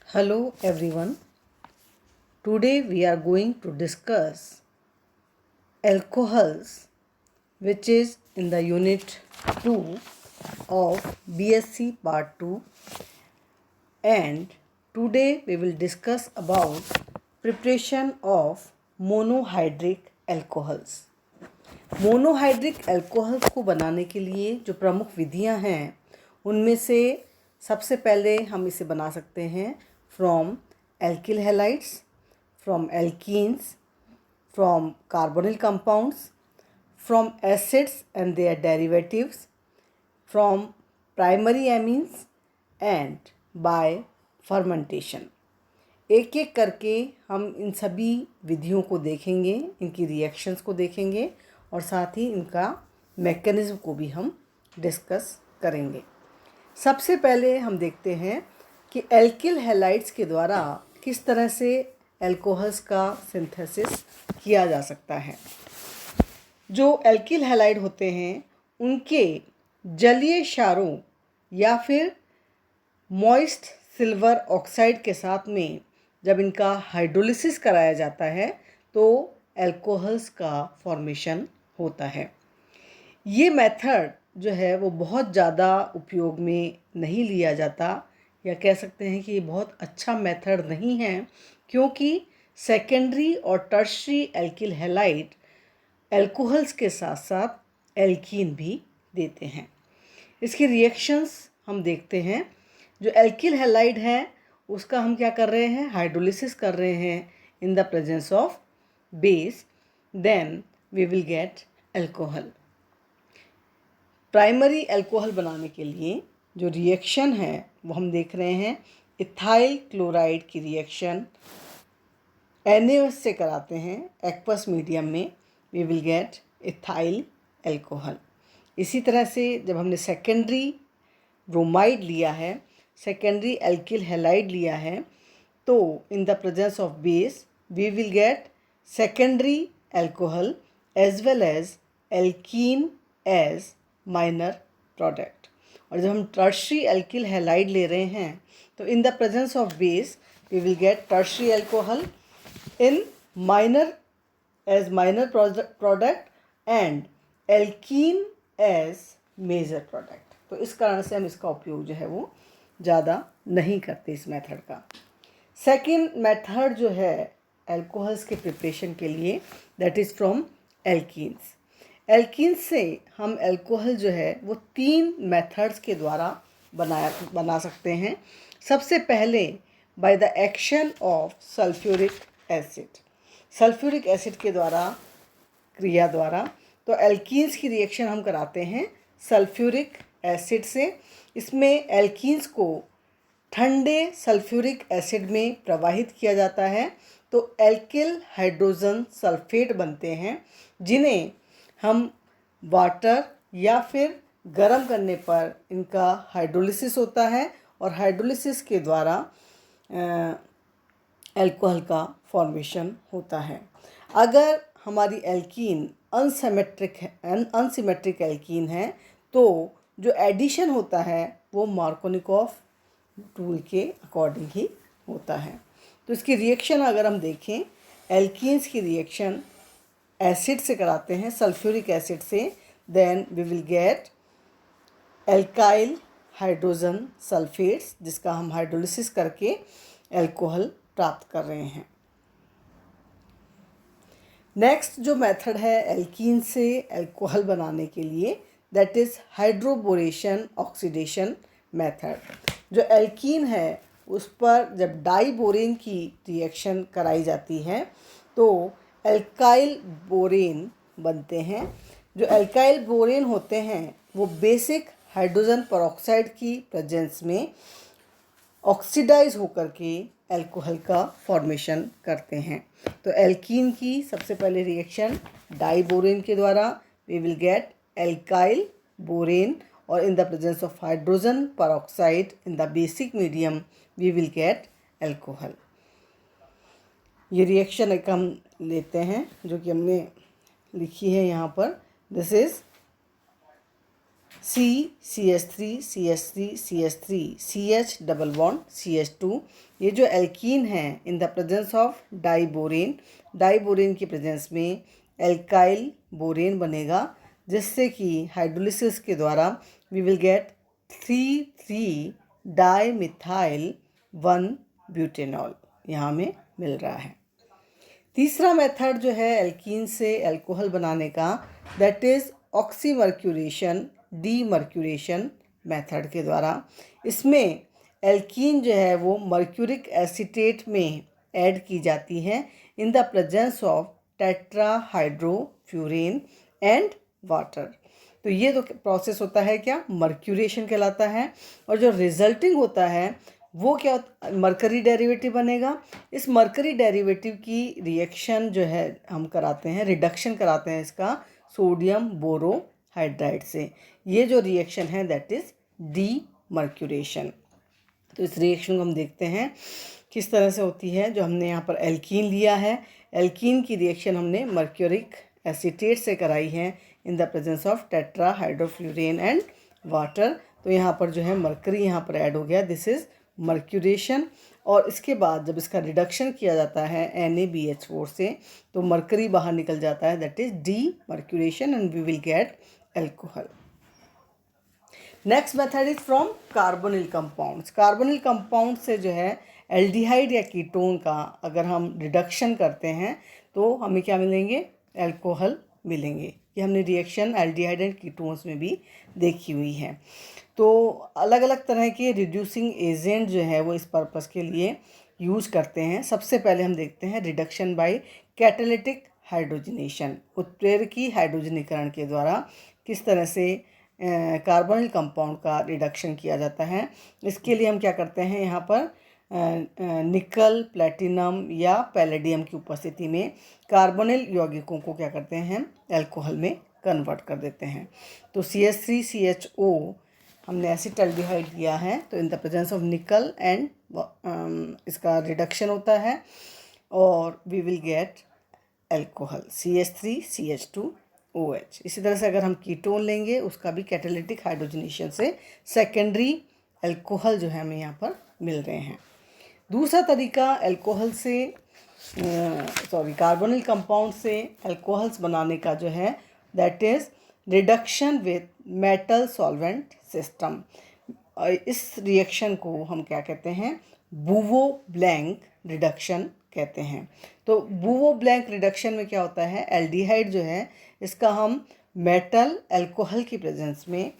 Hello everyone. Today we are going to discuss alcohols, which is in the unit 2 of BSc part 2, and today we will discuss about preparation of monohydric alcohols. Monohydric alcohols को बनाने के लिए जो प्रमुख विधियां हैं उनमें से सबसे पहले हम इसे बना सकते हैं from alkyl halides, from alkenes, from carbonyl compounds, from acids and their derivatives, from primary amines and by fermentation. एक एक करके हम इन सभी विधियों को देखेंगे, इनकी रिएक्शंस को देखेंगे और साथ ही इनका मैकेनिज्म को भी हम डिस्कस करेंगे। सबसे पहले हम देखते हैं कि एल्किल हैलाइड्स के द्वारा किस तरह से अल्कोहल्स का सिंथेसिस किया जा सकता है। जो एल्किल हैलाइड होते हैं उनके जलीय क्षारों या फिर मॉइस्ट सिल्वर ऑक्साइड के साथ में जब इनका हाइड्रोलिसिस कराया जाता है तो अल्कोहल्स का फॉर्मेशन होता है। ये मेथड जो है वो बहुत ज़्यादा उपयोग में नहीं लिया जाता, या कह सकते हैं कि ये बहुत अच्छा मेथड नहीं है, क्योंकि सेकेंडरी और टर्शरी एल्किल हैलाइड अल्कोहल्स के साथ साथ एल्कीन भी देते हैं। इसकी रिएक्शंस हम देखते हैं। जो एल्किल हैलाइड है उसका हम क्या कर रहे हैं, हाइड्रोलिसिस कर रहे हैं in the presence of base, then we will get alcohol. Primary alcohol बनाने के लिए जो रिएक्शन है वो हम देख रहे हैं, इथाइल क्लोराइड की रिएक्शन NaOH से कराते हैं एक्वस मीडियम में, we will get ethyl alcohol. इसी तरह से जब हमने सेकेंडरी ब्रोमाइड लिया है, सेकेंडरी एल्किल हैलाइड लिया है, तो in the presence of base we will get secondary alcohol as well as alkene as minor product. और जब हम टर्शरी एल्किल हैलाइड ले रहे हैं तो in the presence of base we will get tertiary alcohol in minor as minor product and alkene as major product. तो इस कारण से हम इसका उपयोग जो है वो ज़्यादा नहीं करते इस मेथड का। सेकेंड मेथड जो है अल्कोहल्स के प्रिपरेशन के लिए, that is from alkenes. Alkenes से हम अल्कोहल जो है वो 3 मेथड्स के द्वारा बना सकते हैं। सबसे पहले by the action of sulphuric acid, sulphuric acid के द्वारा, क्रिया द्वारा। तो एल्कीन्स की रिएक्शन हम कराते हैं सल्फ्यूरिक एसिड से। इसमें एल्कीन्स को ठंडे सल्फ्यूरिक एसिड में प्रवाहित किया जाता है तो एल्किल हाइड्रोजन सल्फेट बनते हैं, जिन्हें हम वाटर या फिर गर्म करने पर इनका हाइड्रोलिसिस होता है और हाइड्रोलिसिस के द्वारा अल्कोहल का फॉर्मेशन होता है। अगर हमारी एल्कीन अनसिमेट्रिक एल्कीन है तो जो एडिशन होता है वो मार्कोनिकॉफ रूल के अकॉर्डिंग ही होता है। तो इसकी रिएक्शन अगर हम देखें, एल्कीन्स की रिएक्शन एसिड से कराते हैं, सल्फ्यूरिक एसिड से, then we will get alkyl hydrogen sulphates, जिसका हम हाइड्रोलिसिस करके अल्कोहल प्राप्त कर रहे हैं। नेक्स्ट जो मेथड है एल्कीन से अल्कोहल बनाने के लिए, that is hydroboration oxidation method. जो एल्कीन है उस पर जब डाइबोरेन की रिएक्शन कराई जाती है तो एल्काइल बोरेन बनते हैं। जो एल्काइल बोरेन होते हैं वो बेसिक हाइड्रोजन परऑक्साइड की प्रेजेंस में ऑक्सीडाइज होकर के अल्कोहल का फॉर्मेशन करते हैं। तो एल्कीन की सबसे पहले रिएक्शन डाइबोरेन के द्वारा, we will get alkyl borane, और in the presence of hydrogen peroxide in the basic medium we will get alcohol। ये रिएक्शन एक हम लेते हैं जो कि हमने लिखी है यहाँ पर। This is CH3 CH3 CH3 CH double bond CH2। ये जो एल्कीन है in the presence of diborane, diborane की प्रेजेंस में एल्काइल बोरेन बनेगा, जिससे कि हाइड्रोलिसिस के द्वारा we will get 3,3 dimethyl 1 butanol यहाँ में मिल रहा है। तीसरा मेथड जो है एल्कीन से अल्कोहल बनाने का, that is oxymercuration, demercuration method के द्वारा। इसमें एल्कीन जो है वो मर्क्यूरिक एसीटेट में ऐड की जाती है in the presence of tetrahydrofuran and water. तो ये तो प्रोसेस होता है क्या, मर्क्यूरेशन कहलाता है। और जो रिजल्टिंग होता है वो क्या होता, मरकरी डेरिवेटिव बनेगा। इस मरकरी डेरिवेटिव की रिएक्शन जो है हम कराते हैं, रिडक्शन कराते हैं इसका सोडियम बोरोहाइड्राइड से। ये जो रिएक्शन है दैट इज़ डीमर्क्यूरेशन। तो इस रिएक्शन को हम देखते हैं किस तरह से होती है। जो हमने यहाँ पर एल्कीन लिया है, एल्कीन की रिएक्शन हमने मर्क्यूरिक एसीटेट से कराई है in the presence of tetrahydrofuran and water. तो यहाँ पर जो है मरकरी यहाँ पर ऐड हो गया, दिस इज़ मर्क्यूरेशन। और इसके बाद जब इसका रिडक्शन किया जाता है NaBH4 से, तो मरकरी बाहर निकल जाता है, that is demercuration and we will get alcohol. Next method is from carbonyl compounds. Carbonyl compound से जो है एल्डिहाइड या कीटोन का अगर हम रिडक्शन करते हैं तो हमें क्या मिलेंगे, अल्कोहल मिलेंगे। ये हमने रिएक्शन एल्डिहाइड एंड कीटोन्स में भी देखी हुई है। तो अलग अलग तरह के रिड्यूसिंग एजेंट जो है वो इस पर्पस के लिए यूज़ करते हैं। सबसे पहले हम देखते हैं रिडक्शन बाय कैटालिटिक हाइड्रोजनेशन, उत्प्रेरकी हाइड्रोजनीकरण के द्वारा किस तरह से कार्बोनिल कंपाउंड का रिडक्शन किया जाता है। इसके लिए हम क्या करते हैं, यहाँ पर निकल, प्लेटिनम या पैलेडियम की उपस्थिति में कार्बोनिल यौगिकों को क्या करते हैं, अल्कोहल में कन्वर्ट कर देते हैं। तो CH3CHO हमने एसिटल्डिहाइड लिया है, तो इन द प्रेजेंस ऑफ निकल एंड इसका रिडक्शन होता है और we will get alcohol CH3CH2OH। इसी तरह से अगर हम कीटोन लेंगे उसका भी कैटालिटिक हाइड्रोजनेशन से सेकेंडरी अल्कोहल जो है हमें यहाँ पर मिल रहे हैं। दूसरा तरीका अल्कोहल से कार्बोनिल कंपाउंड से अल्कोहल्स बनाने का जो है that is reduction with metal solvent system. इस रिएक्शन को हम क्या कहते हैं, बूवो ब्लैंक रिडक्शन कहते हैं। तो बूवो ब्लैंक रिडक्शन में क्या होता है, एल्डिहाइड जो है इसका हम मेटल अल्कोहल की प्रेजेंस में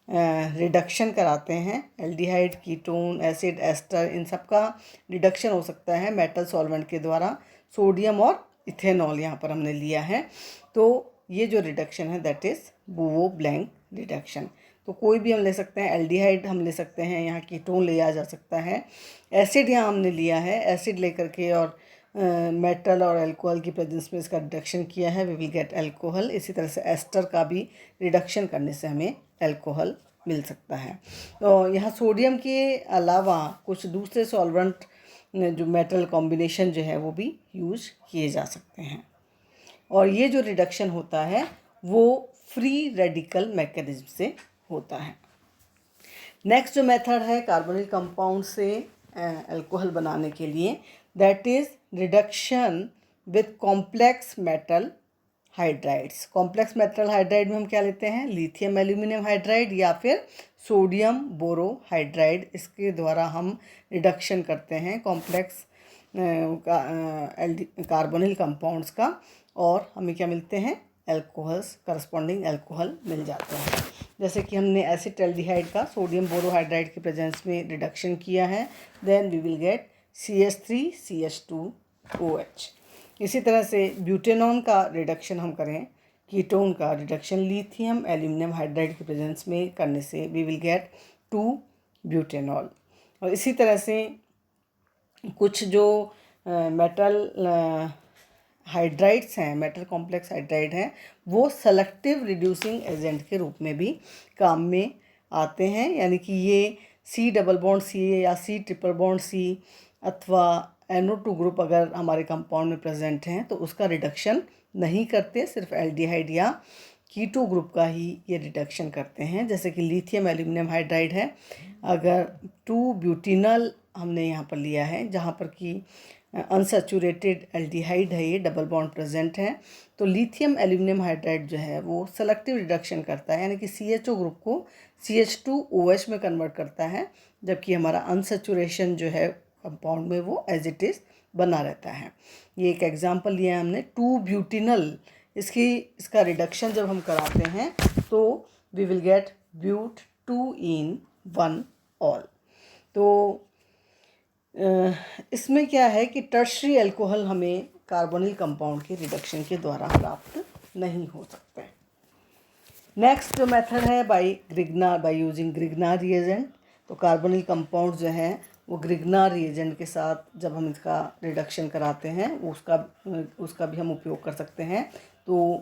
रिडक्शन कराते हैं। एल्डिहाइड, कीटोन, एसिड, एस्टर, इन सब का रिडक्शन हो सकता है मेटल सॉल्वेंट के द्वारा। सोडियम और इथेनॉल यहाँ पर हमने लिया है। तो ये जो रिडक्शन है दैट इज़ बूवो ब्लैंक रिडक्शन। तो कोई भी हम ले सकते हैं, एल्डिहाइड हम ले सकते हैं, यहाँ कीटोन लिया जा सकता है। एसिड यहाँ हमने लिया है, एसिड लेकर के और मेटल और अल्कोहल की प्रेजेंस में इसका रिडक्शन किया है, वी विल गेट अल्कोहल। इसी तरह से एस्टर का भी रिडक्शन करने से हमें अल्कोहल मिल सकता है। तो यहाँ सोडियम के अलावा कुछ दूसरे सॉल्वेंट जो मेटल कॉम्बिनेशन जो है वो भी यूज किए जा सकते हैं। और ये जो रिडक्शन होता है वो फ्री रेडिकल मैकेनिज्म से होता है। नेक्स्ट जो मेथड है कार्बोनिल कंपाउंड से अल्कोहल बनाने के लिए, that is reduction with complex metal hydrides. Complex metal hydride में हम क्या लेते हैं, लिथियम एल्यूमिनियम हाइड्राइड या फिर सोडियम बोरोहाइड्राइड। इसके द्वारा हम रिडक्शन करते हैं कॉम्प्लेक्स कार्बोनिल कंपाउंड्स का, और हमें क्या मिलते हैं, अल्कोहल्स, करस्पॉन्डिंग अल्कोहल मिल जाते हैं। जैसे कि हमने एसिटल्डिहाइड का सोडियम बोरोहाइड्राइड के प्रेजेंस में रिडक्शन किया है, then we will gate CH3CH2OH। इसी तरह से ब्यूटेनॉन का रिडक्शन हम करें, कीटोन का रिडक्शन लिथियम एल्यूमिनियम हाइड्राइड के प्रेजेंस में करने से वी विल गेट 2 ब्यूटेनॉल। और इसी तरह से कुछ जो मेटल हाइड्राइड्स हैं, मेटल कॉम्प्लेक्स हाइड्राइड हैं, वो सेलेक्टिव रिड्यूसिंग एजेंट के रूप में भी काम में आते हैं। यानी कि ये C डबल बॉन्ड C या C ट्रिपल बॉन्ड C अथवा NO2 ग्रुप अगर हमारे कंपाउंड में प्रेजेंट हैं तो उसका रिडक्शन नहीं करते, सिर्फ एल्डिहाइड या कीटो ग्रुप का ही ये रिडक्शन करते हैं। जैसे कि लिथियम एल्यूमिनियम हाइड्राइड है, अगर 2 ब्यूटिनल हमने यहाँ पर लिया है जहाँ पर कि अनसैचुरेटेड एल्डिहाइड है, ये डबल बॉन्ड प्रेजेंट है, तो लिथियम एल्यूमिनियम हाइड्राइड जो है वो सेलेक्टिव रिडक्शन करता है, यानी कि CHO ग्रुप को CH2OH में कन्वर्ट करता है, जबकि हमारा अनसैचुरेशन जो है कंपाउंड में वो एज इट इज़ बना रहता है। ये एक एग्जांपल लिया है हमने 2 ब्यूटिनल। इसका रिडक्शन जब हम कराते हैं तो we will get but 2 in 1 ol. तो इसमें क्या है कि टर्शरी अल्कोहल हमें कार्बोनिल कंपाउंड के रिडक्शन के द्वारा प्राप्त नहीं हो सकते। नेक्स्ट जो मेथड है बाय यूजिंग ग्रिग्नार रिएजेंट। तो कार्बोनिल कंपाउंड जो है वो ग्रिग्नार रिएजेंट के साथ जब हम इसका रिडक्शन कराते हैं उसका भी हम उपयोग कर सकते हैं। तो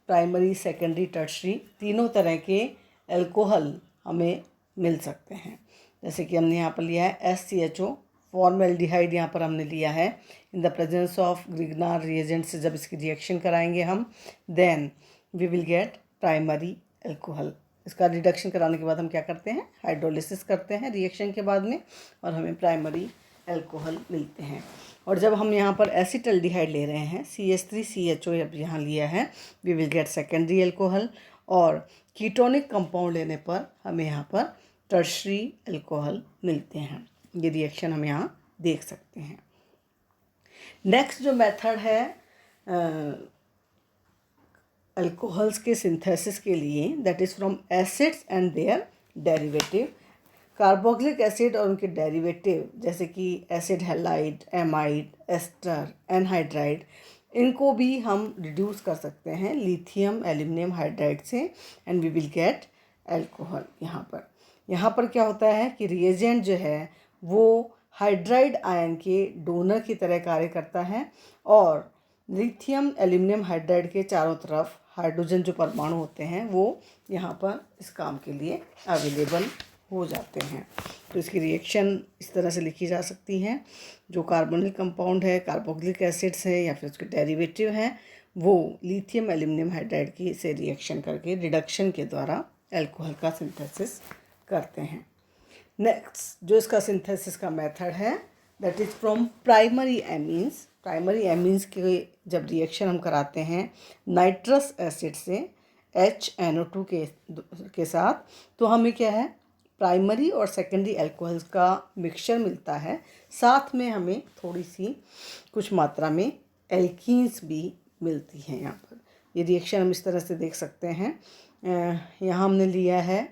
प्राइमरी, सेकेंडरी, टर्शरी तीनों तरह के अल्कोहल हमें मिल सकते हैं। जैसे कि हमने यहाँ पर लिया है SCHO फॉर्मेल्डिहाइड, यहाँ पर हमने लिया है in the presence of Grignard reagent से जब इसकी रिएक्शन कराएंगे हम, then we will get primary alcohol. इसका रिडक्शन कराने के बाद हम क्या करते हैं, हाइड्रोलिसिस करते हैं रिएक्शन के बाद में, और हमें प्राइमरी अल्कोहल मिलते हैं। और जब हम यहाँ पर एसिटल्डिहाइड ले रहे हैं CH3CHO अब यहाँ लिया है, we will get secondary alcohol. और कीटोनिक कंपाउंड लेने पर हमें यहाँ पर टर्शरी अल्कोहल मिलते हैं। ये रिएक्शन हम यहाँ देख सकते हैं। नेक्स्ट जो मेथड है अल्कोहल्स के सिंथेसिस के लिए, that is from acids and their derivative. Carboxylic acid और उनके डेरिवेटिव जैसे कि acid halide, amide, ester, anhydride, इनको भी हम रिड्यूस कर सकते हैं लिथियम एल्यूमिनियम हाइड्राइड से, and we will get alcohol. यहाँ पर क्या होता है कि रिएजेंट जो है वो हाइड्राइड आयन के डोनर की तरह कार्य करता है, और लिथियम एल्यूमिनियम हाइड्राइड के चारों तरफ हाइड्रोजन जो परमाणु होते हैं वो यहाँ पर इस काम के लिए अवेलेबल हो जाते हैं। तो इसकी रिएक्शन इस तरह से लिखी जा सकती है। जो कार्बोनिल कंपाउंड है, कार्बोक्सिलिक एसिड्स है या फिर उसके डेरिवेटिव हैं, वो लिथियम एल्यूमिनियम हाइड्राइड की से रिएक्शन करके रिडक्शन के द्वारा अल्कोहल का सिंथेसिस करते हैं। नेक्स्ट जो इसका सिंथेसिस का मेथड है, that is from primary amines. Primary amines के जब रिएक्शन हम कराते हैं नाइट्रस एसिड से HNO2 के साथ, तो हमें क्या है, प्राइमरी और सेकेंडरी अल्कोहल्स का मिक्सचर मिलता है। साथ में हमें थोड़ी सी कुछ मात्रा में एल्कीन्स भी मिलती हैं। यहाँ पर ये रिएक्शन हम इस तरह से देख सकते हैं। यहाँ हमने लिया है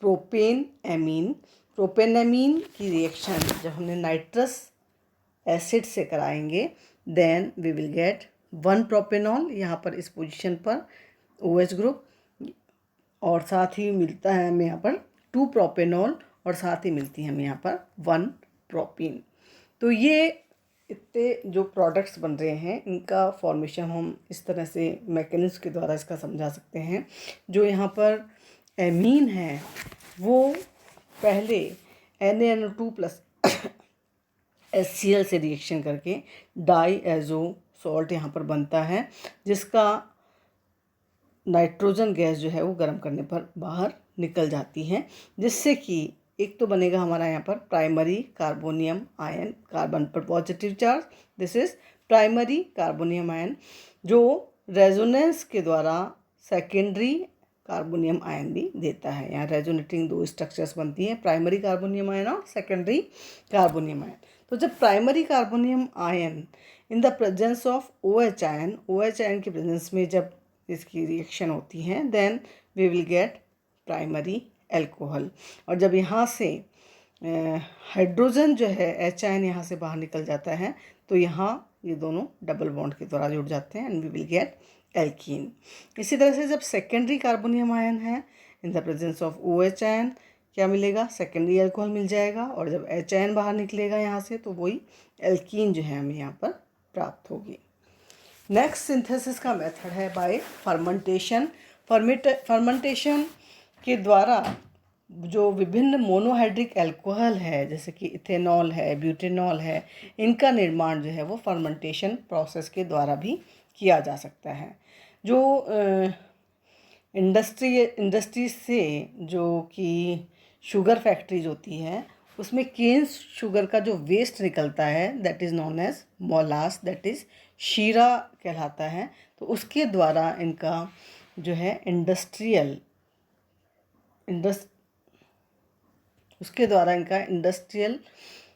प्रोपेन एमीन। प्रोपेनामीन की रिएक्शन जब हमने नाइट्रस एसिड से कराएंगे, then we will get 1 propanol, यहाँ पर इस पोजीशन पर OH ग्रुप, और साथ ही मिलता है हमें यहाँ पर 2 प्रोपेनॉल, और साथ ही मिलती है हमें यहाँ पर 1 प्रोपीन। तो ये इतने जो प्रोडक्ट्स बन रहे हैं इनका फॉर्मेशन हम इस तरह से मैकेनिज्म के द्वारा इसका समझा सकते हैं। जो यहाँ पर एमीन है वो पहले NaNO2 प्लस HCl से रिएक्शन करके डाईएजो सॉल्ट यहाँ पर बनता है, जिसका नाइट्रोजन गैस जो है वो गर्म करने पर बाहर निकल जाती है, जिससे कि एक तो बनेगा हमारा यहाँ पर प्राइमरी कार्बोनियम आयन, कार्बन पर positive charge, this is primary carbonium ion, जो रेजोनेंस के द्वारा सेकेंडरी कार्बोनियम आयन भी देता है। यहाँ रेजोनेटिंग 2 स्ट्रक्चर्स बनती हैं, प्राइमरी कार्बोनियम आयन और सेकेंडरी कार्बोनियम आयन। तो जब primary carbonium ion in the presence of OH ion, OH ion की प्रेजेंस में जब इसकी रिएक्शन होती है, then we will get primary alcohol. और जब यहाँ से हाइड्रोजन जो है H आयन यहाँ से बाहर निकल जाता है, तो यहाँ ये दोनों डबल बॉन्ड के द्वारा जुड़ जाते हैं, and we will get alkene. इसी तरह से जब सेकेंडरी कार्बोनियम आयन है in the presence of OH ion, क्या मिलेगा, सेकेंडरी अल्कोहल मिल जाएगा, और जब H आयन बाहर निकलेगा यहाँ से तो वही एल्कीन जो है हमें यहाँ पर प्राप्त होगी। नेक्स्ट सिंथेसिस का मेथड है बाय फर्मेंटेशन। फर्मेंटेशन के द्वारा जो विभिन्न मोनोहाइड्रिक अल्कोहल है, जैसे कि इथेनॉल है, ब्यूटेनॉल है, इनका निर्माण जो है वो फर्मेंटेशन प्रोसेस के द्वारा भी किया जा सकता है। जो इंडस्ट्री से जो कि शुगर फैक्ट्रीज होती हैं उसमें केन शुगर का जो वेस्ट निकलता है that is known as molasses, that is शीरा कहलाता है। तो उसके द्वारा इनका जो है इंडस्ट्रियल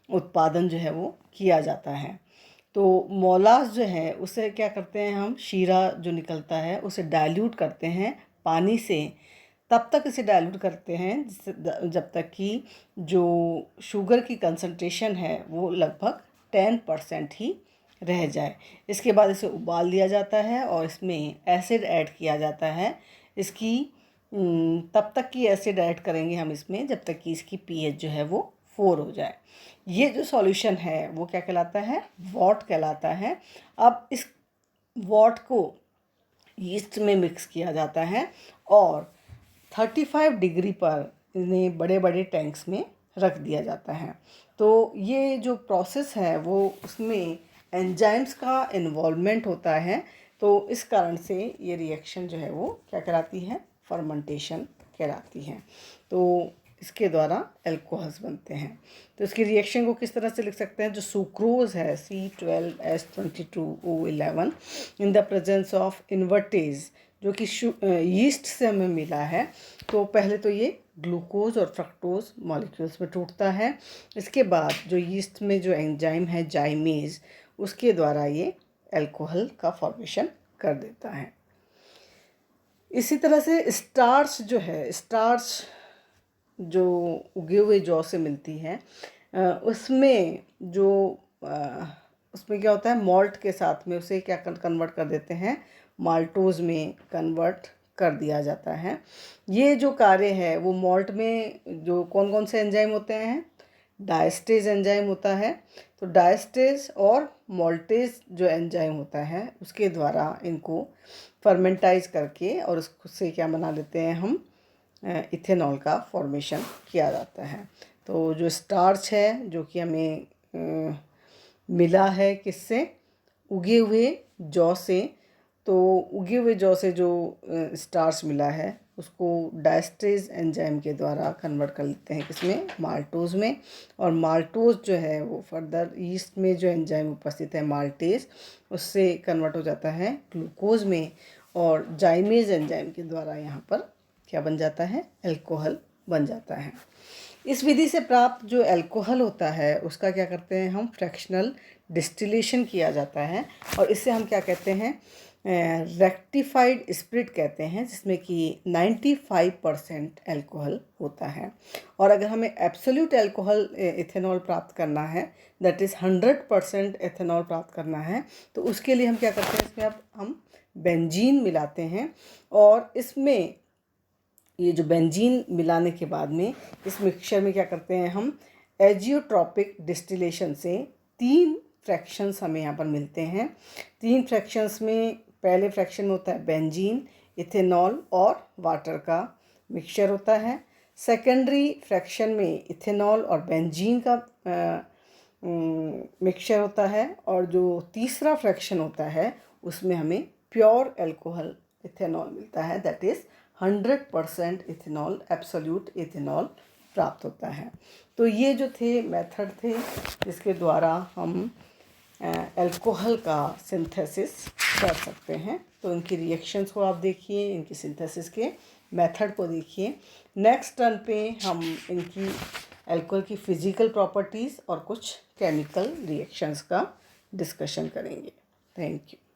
उत्पादन जो है वो किया जाता है। तो मोलास जो है उसे क्या करते हैं हम, शीरा जो निकलता है उसे डाइल्यूट करते हैं पानी से। तब तक इसे डाइल्यूट करते हैं जब तक कि जो शुगर की कंसंट्रेशन है वो लगभग 10% ही रह जाए। इसके बाद इसे उबाल दिया जाता है और इसमें एसिड ऐड किया जाता है। इसकी तब तक की एसिड ऐड करेंगे हम इसमें जब तक कि इसकी pH जो है वो 4 हो जाए। ये जो सॉल्यूशन है वो क्या कहलाता है, वॉट कहलाता है। अब इस वॉट को यीस्ट में मिक्स किया जाता है और 35 डिग्री पर इन्हें बड़े बड़े टैंक्स में रख दिया जाता है। तो ये जो प्रोसेस है वो उसमें एंजाइम्स का इन्वॉल्वमेंट होता है। तो इस कारण से ये रिएक्शन जो है वो क्या कहलाती है, फर्मेंटेशन कहलाती है। तो इसके द्वारा अल्कोहल्स बनते हैं। तो इसकी रिएक्शन को किस तरह से लिख सकते हैं, जो सुक्रोज है C12H22O11 in the presence of invertase जो कि यीस्ट से हमें मिला है। तो पहले तो ये ग्लूकोज और फ्रक्टोज मॉलिक्यूल्स में टूटता है। इसके बाद जो यीस्ट में जो एंजाइम है जाइमेज, उसके द्वारा ये अल्कोहल का फॉर्मेशन कर देता है। इसी तरह से स्टार्च जो है, स्टार्च जो उगे हुए जौ से मिलती है उसमें क्या होता है, मॉल्ट के साथ में उसे क्या कन्वर्ट कर देते हैं, माल्टोज में कन्वर्ट कर दिया जाता है। ये जो कार्य है वो मॉल्ट में जो कौन कौन से एंजाइम होते हैं, डायस्टेज एंजाइम होता है। तो डायस्टेज और मॉल्टेज जो एंजाइम होता है उसके द्वारा इनको फर्मेंटाइज करके और उससे क्या बना लेते हैं हम, इथेनॉल का फॉर्मेशन किया जाता है। तो जो स्टार्च है जो कि हमें मिला है किससे, उगे हुए जौ से। तो उगे हुए जौ से जो स्टार्च मिला है उसको डायस्टेज एंजाइम के द्वारा कन्वर्ट कर लेते हैं किसमें, माल्टोज में। और माल्टोज जो है वो फर्दर ईस्ट में जो एंजाइम उपस्थित है माल्टेज, उससे कन्वर्ट हो जाता है ग्लूकोज में और जाइमेज एंजाइम के द्वारा यहाँ पर क्या बन जाता है, अल्कोहल बन जाता है। इस विधि से प्राप्त जो अल्कोहल होता है उसका क्या करते हैं हम, फ्रैक्शनल डिस्टिलेशन किया जाता है और इससे हम क्या कहते हैं, रेक्टिफाइड स्पिरिट कहते हैं, जिसमें कि 95% अल्कोहल होता है। और अगर हमें एब्सोल्यूट अल्कोहल इथेनॉल प्राप्त करना है, दैट इज़ 100% इथेनॉल प्राप्त करना है, तो उसके लिए हम क्या करते हैं, इसमें अब हम बेंजीन मिलाते हैं। और इसमें ये जो बेंजीन मिलाने के बाद में इस मिक्सचर में क्या करते हैं हम, एजियोट्रॉपिक डिस्टिलेशन से 3 फ्रैक्शंस हमें यहाँ पर मिलते हैं। 3 फ्रैक्शंस में पहले फ्रैक्शन में होता है बेंजीन, इथेनॉल और वाटर का मिक्सचर होता है। सेकेंडरी फ्रैक्शन में इथेनॉल और बेंजीन का मिक्सचर होता है। और जो तीसरा फ्रैक्शन होता है उसमें हमें प्योर अल्कोहल इथेनॉल मिलता है, that is 100% ethanol, absolute ethanol प्राप्त होता है। तो ये जो थे मेथड थे जिसके द्वारा हम अल्कोहल का सिंथेसिस कर सकते हैं। तो इनकी रिएक्शंस को आप देखिए, इनकी सिंथेसिस के मेथड को देखिए। नेक्स्ट टर्न पे हम इनकी अल्कोहल की फ़िज़िकल प्रॉपर्टीज़ और कुछ केमिकल रिएक्शंस का डिस्कशन करेंगे। Thank you.